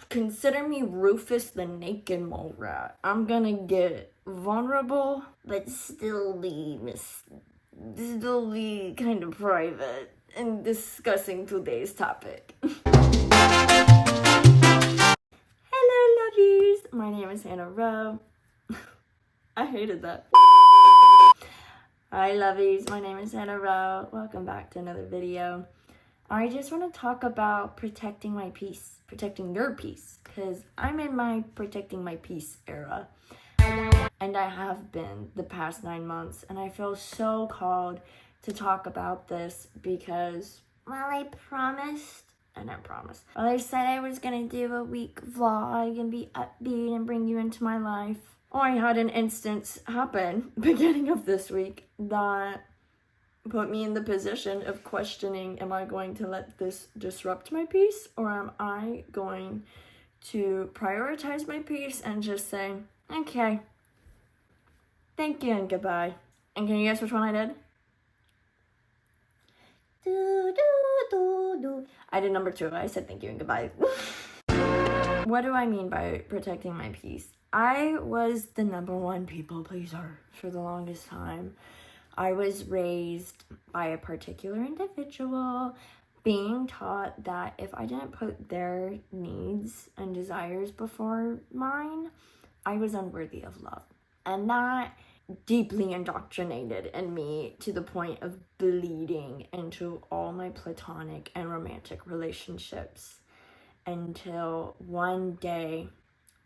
Consider me Rufus the Naked Mole Rat. I'm gonna get vulnerable, but still be kind of private in discussing today's topic. Hello, lovies! My name is Hannah Rowe. I hated that. Hi, lovies. My name is Hannah Rowe. Welcome back to another video. I just want to talk about protecting my peace, protecting your peace, because I'm in my protecting my peace era. And I have been the past 9 months, and I feel so called to talk about this because, well, I said I was going to do a week vlog and be upbeat and bring you into my life. I had an instance happen beginning of this week that put me in the position of questioning, am I going to let this disrupt my peace, or am I going to prioritize my peace and just say, okay, thank you and goodbye. And can you guess which one I did? I did number 2. I said thank you and goodbye. What do I mean by protecting my peace? I was the #1 people pleaser for the longest time. I was raised by a particular individual, being taught that if I didn't put their needs and desires before mine, I was unworthy of love. And that deeply indoctrinated in me to the point of bleeding into all my platonic and romantic relationships, until one day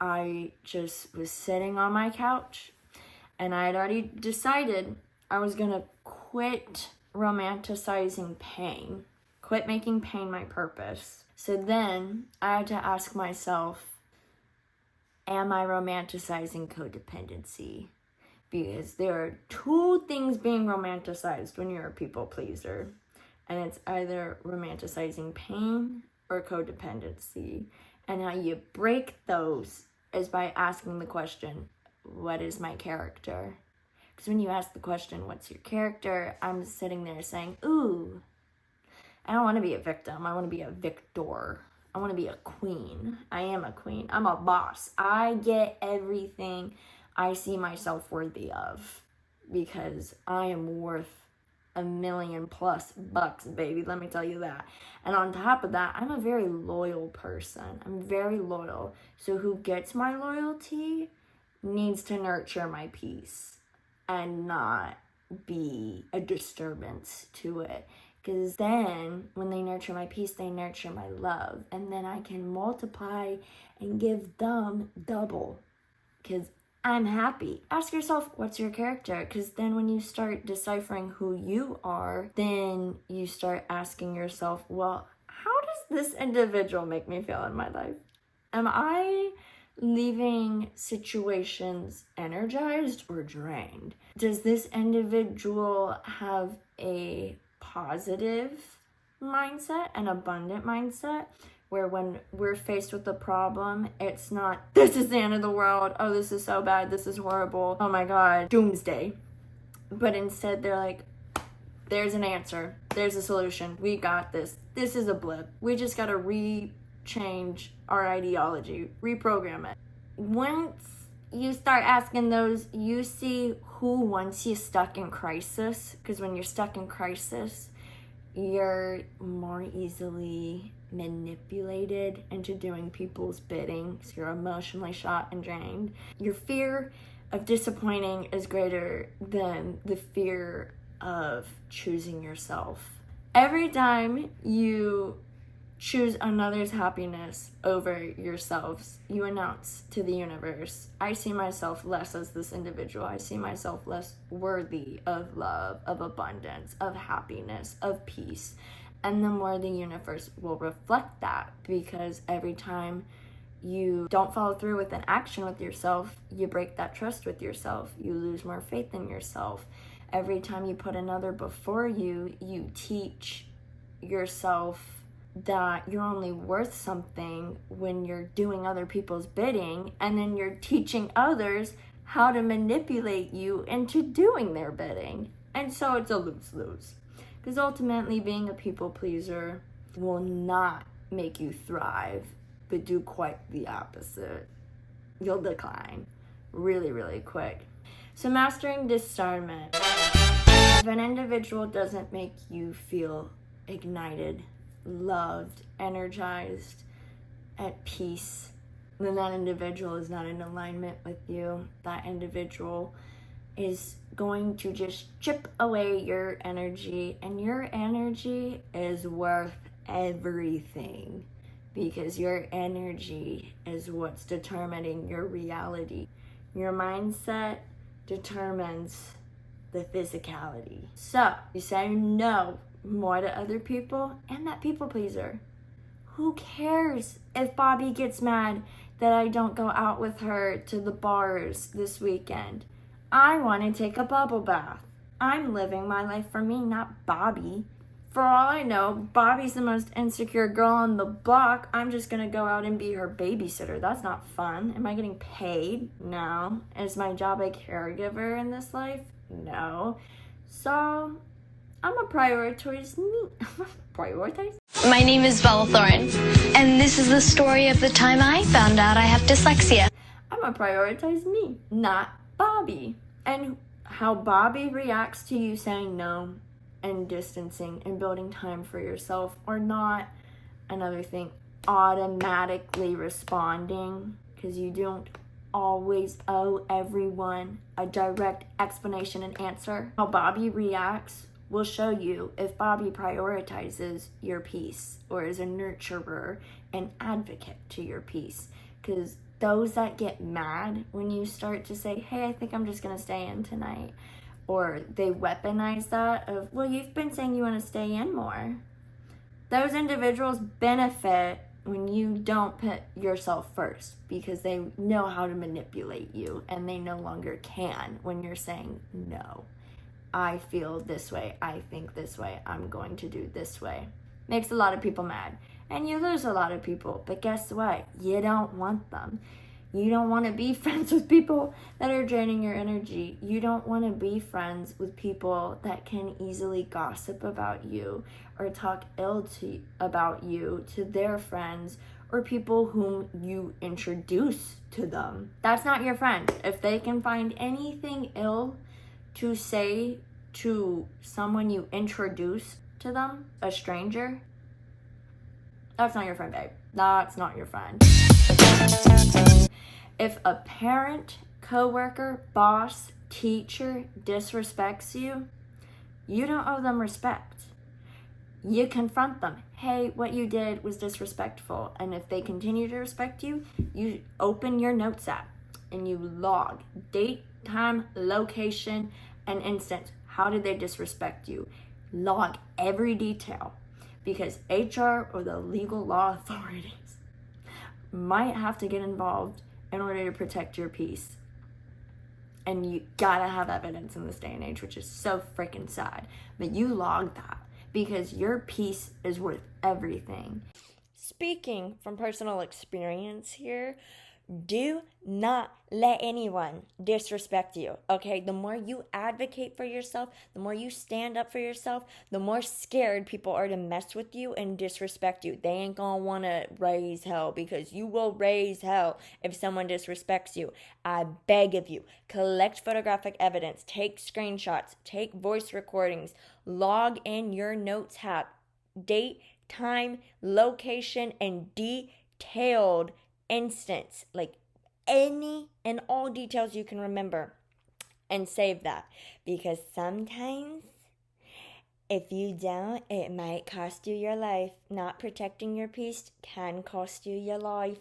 I just was sitting on my couch and I had already decided I was gonna quit romanticizing pain, quit making pain my purpose. So then I had to ask myself, am I romanticizing codependency? Because there are 2 things being romanticized when you're a people pleaser, and it's either romanticizing pain or codependency. And how you break those is by asking the question, what is my character? Because when you ask the question, what's your character? I'm sitting there saying, ooh, I don't want to be a victim. I want to be a victor. I want to be a queen. I am a queen. I'm a boss. I get everything I see myself worthy of, because I am worth $1 million+ bucks, baby. Let me tell you that. And on top of that, I'm a very loyal person. I'm very loyal. So who gets my loyalty needs to nurture my peace and not be a disturbance to it. Because then when they nurture my peace, they nurture my love. And then I can multiply and give them double. Because I'm happy. Ask yourself, what's your character? Because then when you start deciphering who you are, then you start asking yourself, well, how does this individual make me feel in my life? Am I leaving situations energized or drained? Does this individual have a positive mindset, an abundant mindset, where when we're faced with a problem, it's not, this is the end of the world, oh, this is so bad, this is horrible, oh my god, doomsday. But instead they're like, there's an answer, there's a solution, we got this, this is a blip, we just gotta change our ideology, reprogram it. Once you start asking those, you see who wants you stuck in crisis, because when you're stuck in crisis, you're more easily manipulated into doing people's bidding, because you're emotionally shot and drained. Your fear of disappointing is greater than the fear of choosing yourself. Every time you choose another's happiness over yourselves, you announce to the universe, I see myself less as this individual. I see myself less worthy of love, of abundance, of happiness, of peace. And the more the universe will reflect that, because every time you don't follow through with an action with yourself, you break that trust with yourself. You lose more faith in yourself. Every time you put another before you, you teach yourself that you're only worth something when you're doing other people's bidding, and then you're teaching others how to manipulate you into doing their bidding. And so it's a lose-lose. Because ultimately being a people pleaser will not make you thrive but do quite the opposite. You'll decline really, really quick. So mastering discernment. If an individual doesn't make you feel ignited, loved, energized, at peace, then that individual is not in alignment with you. That individual is going to just chip away your energy, and your energy is worth everything, because your energy is what's determining your reality. Your mindset determines the physicality. So you say no more to other people, and that people pleaser. Who cares if Bobby gets mad that I don't go out with her to the bars this weekend? I want to take a bubble bath. I'm living my life for me, not Bobby. For all I know, Bobby's the most insecure girl on the block. I'm just going to go out and be her babysitter. That's not fun. Am I getting paid? No. Is my job a caregiver in this life? No. So I'm going to prioritize me. Prioritize? My name is Bella Thorne, and this is the story of the time I found out I have dyslexia. I'm going to prioritize me, not Bobby. And how Bobby reacts to you saying no and distancing and building time for yourself, or not, another thing, automatically responding, because you don't always owe everyone a direct explanation and answer. How Bobby reacts will show you if Bobby prioritizes your peace or is a nurturer and advocate to your peace. Because those that get mad when you start to say, hey, I think I'm just gonna stay in tonight, or they weaponize that of, well, you've been saying you want to stay in more. Those individuals benefit when you don't put yourself first, because they know how to manipulate you, and they no longer can when you're saying no. I feel this way, I think this way, I'm going to do this way. Makes a lot of people mad, and you lose a lot of people, but guess what? You don't want them. You don't want to be friends with people that are draining your energy. You don't want to be friends with people that can easily gossip about you or talk ill about you to their friends, or people whom you introduce to them. That's not your friend. If they can find anything ill to say to someone you introduce to them, a stranger, that's not your friend, babe. That's not your friend. If a parent, coworker, boss, teacher disrespects you, you don't owe them respect. You confront them. Hey, what you did was disrespectful. And if they continue to respect you, you open your notes app and you log date, time, location, and instance. How did they disrespect you? Log every detail, because HR or the legal law authorities might have to get involved in order to protect your peace. And you gotta have evidence in this day and age, which is so freaking sad. But you log that, because your peace is worth everything. Speaking from personal experience here, do not let anyone disrespect you, okay? The more you advocate for yourself, the more you stand up for yourself, the more scared people are to mess with you and disrespect you. They ain't gonna wanna raise hell, because you will raise hell if someone disrespects you. I beg of you, collect photographic evidence, take screenshots, take voice recordings, log in your notes app, date, time, location, and detailed instance, like any and all details you can remember, and save that, because sometimes if you don't, it might cost you your life. Not protecting your peace can cost you your life.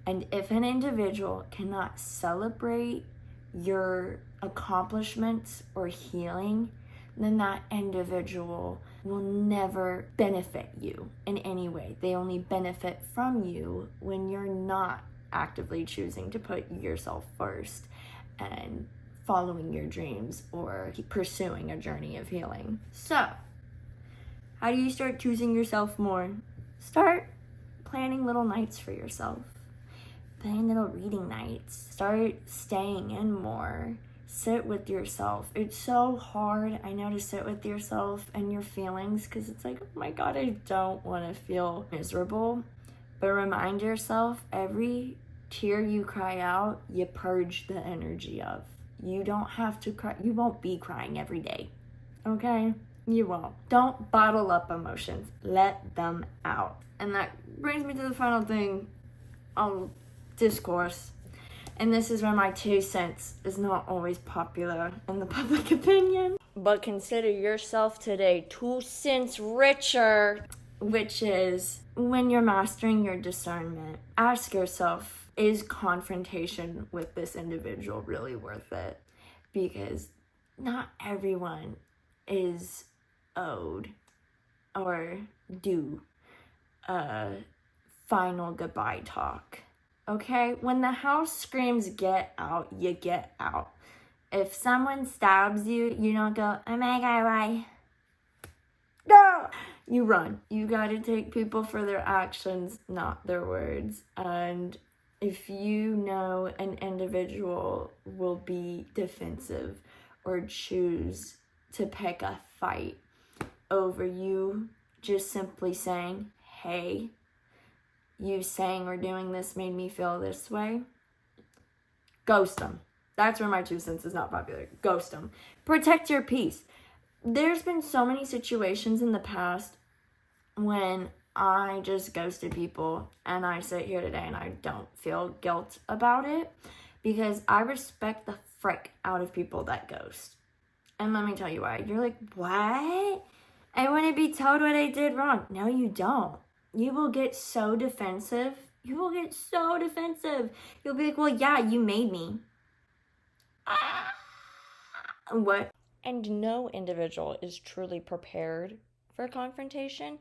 And if an individual cannot celebrate your accomplishments or healing, then that individual will never benefit you in any way. They only benefit from you when you're not actively choosing to put yourself first and following your dreams or pursuing a journey of healing. So, how do you start choosing yourself more? Start planning little nights for yourself. Plan little reading nights. Start staying in more. Sit with yourself. It's so hard, I know, to sit with yourself and your feelings, because it's like, oh my God, I don't want to feel miserable. But remind yourself, every tear you cry out, you purge the energy of. You don't have to cry. You won't be crying every day. Okay? You won't. Don't bottle up emotions. Let them out. And that brings me to the final thing on discourse. And this is where my 2 cents is not always popular in the public opinion. But consider yourself today 2 cents richer, which is when you're mastering your discernment, ask yourself, is confrontation with this individual really worth it? Because not everyone is owed or due a final goodbye talk. Okay? When the house screams get out, you get out. If someone stabs you, you don't go, oh my God, why? No! You run. You gotta take people for their actions, not their words. And if you know an individual will be defensive or choose to pick a fight over you just simply saying, hey, you saying or doing this made me feel this way, ghost them. That's where my 2 cents is not popular. Ghost them. Protect your peace. There's been so many situations in the past when I just ghosted people, and I sit here today and I don't feel guilt about it because I respect the frick out of people that ghost. And let me tell you why. You're like, what? I want to be told what I did wrong. No, you don't. You will get so defensive. You will get so defensive. You'll be like, well, yeah, you made me. What? And no individual is truly prepared for confrontation,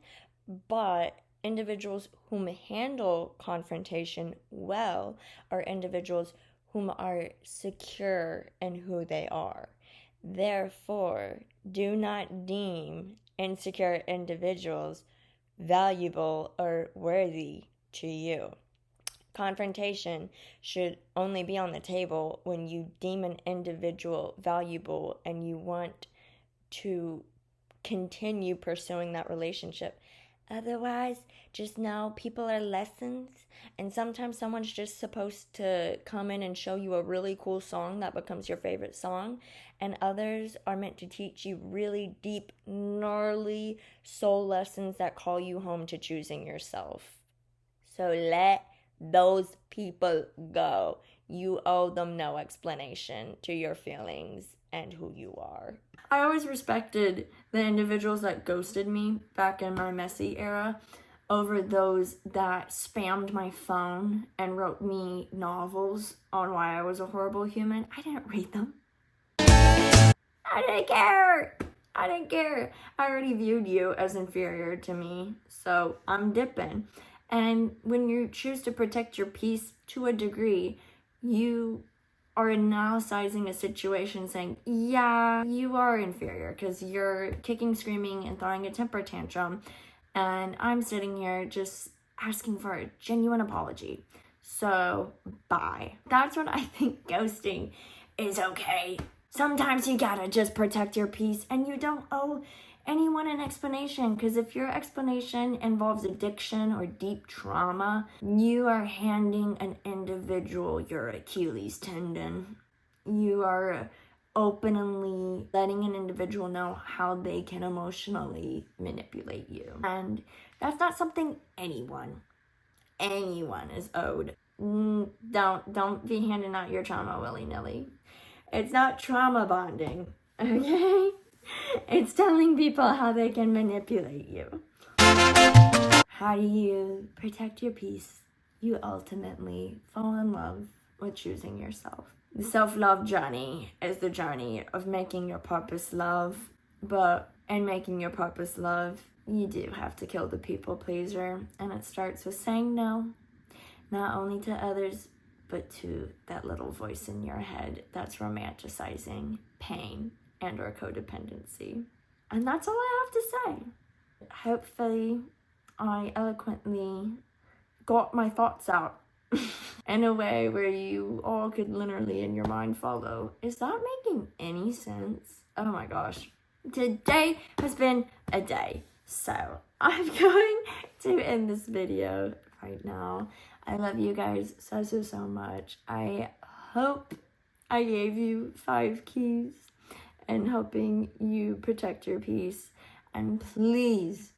but individuals whom handle confrontation well are individuals whom are secure in who they are. Therefore, do not deem insecure individuals valuable or worthy to you. Confrontation should only be on the table when you deem an individual valuable and you want to continue pursuing that relationship. Otherwise, just know people are lessons, and sometimes someone's just supposed to come in and show you a really cool song that becomes your favorite song, and others are meant to teach you really deep, gnarly soul lessons that call you home to choosing yourself. So let those people go. You owe them no explanation to your feelings and who you are. I always respected the individuals that ghosted me back in my messy era over those that spammed my phone and wrote me novels on why I was a horrible human. I didn't read them. I didn't care. I already viewed you as inferior to me, so I'm dipping. And when you choose to protect your peace to a degree, you are analyzing a situation saying, yeah, you are inferior because you're kicking, screaming, and throwing a temper tantrum. And I'm sitting here just asking for a genuine apology. So, bye. That's when I think ghosting is okay. Sometimes you gotta just protect your peace, and you don't owe anyone an explanation, because if your explanation involves addiction or deep trauma, you are handing an individual your Achilles tendon. You are openly letting an individual know how they can emotionally manipulate you. And that's not something anyone is owed. Don't be handing out your trauma willy-nilly. It's not trauma bonding, okay? It's telling people how they can manipulate you. How do you protect your peace? You ultimately fall in love with choosing yourself. The self-love journey is the journey of making your purpose love. But in making your purpose love, you do have to kill the people pleaser. And it starts with saying no, not only to others, but to that little voice in your head that's romanticizing pain and or codependency. And that's all I have to say. Hopefully, I eloquently got my thoughts out in a way where you all could literally in your mind follow. Is that making any sense? Oh my gosh. Today has been a day. So I'm going to end this video. right now. I love you guys so, so, so much. I hope I gave you 5 keys and helping you protect your peace. And please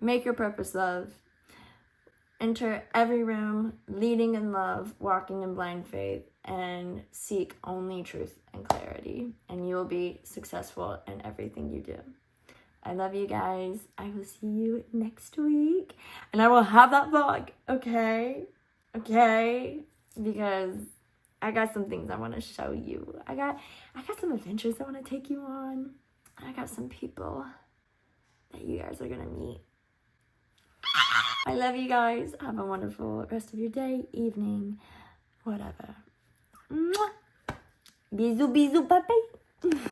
make your purpose love. Enter every room, leading in love, walking in blind faith, and seek only truth and clarity. And you will be successful in everything you do. I love you guys. I will see you next week. And I will have that vlog, okay? Okay? Because I got some things I want to show you. I got some adventures I want to take you on. I got some people that you guys are going to meet. I love you guys. Have a wonderful rest of your day, evening, whatever. Mwah. Bisous, bisous, papi.